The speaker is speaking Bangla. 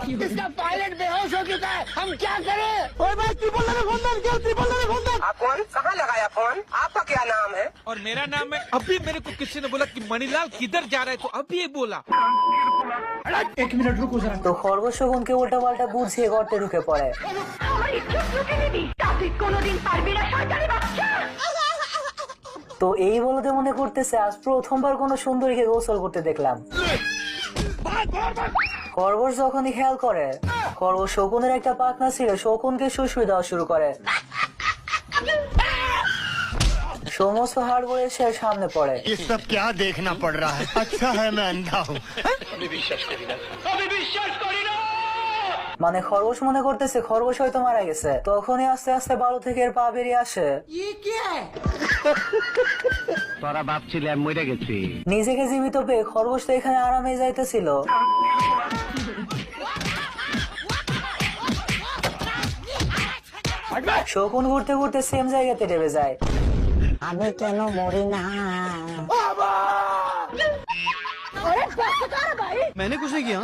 इसका पायलट बेहोश हो चुका है, हम क्या करें? ओए भाई ट्रिपल में फोन कर, ट्रिपल में फोन कर। आप कौन? कहाँ लगाया फोन? आपका क्या नाम है? और मेरा नाम है। अभी मेरे को किसी ने बोला कि मणिलाल किधर जा रहा है, तो अभी ये बोला। एक मिनट रुको जरा। তো খরগোশ শকুনকে উল্টা পাল্টা বুঝিয়ে গর্তে ঢুকে পড়ে। আমার ইজ্জত লুটে নিবি, তা তুই কোনোদিন পারবি না শয়তানি বাচ্চা। তো এই বলতে মনে করতেছে আজ প্রথমবার কোনো সুন্দরীকে গোসল করতে দেখলাম। খরগোশ যখনই খেয়াল করে খরগোশ শকুনের একটা পাখনা ছিল, শকুনকে সুসুই দেওয়া শুরু করে। সমস্ত হাড়গোড়ে সে সামনে পড়ে। ये सब क्या देखना पड़ रहा है? अच्छा है मैं अंधा हूँ। মানে খরগোশ মনে করতেছে খরগোশ হয়তো মারা গেছে। তখনই আস্তে আস্তে বালু থেকে এর পা বেরিয়ে আসে। তোরা ভাবছিলাম মরে গেছি। নিজেকে জীবিত পেয়ে খরগোশ তো এখানে আরামে যাইতেছিল। শকুন ঘুরতে ঘুরতে সেম জায়গাতে নেমে যায়। আমি কেন মরি না? अरे बस कर भाई। मैंने कुछ नहीं किया।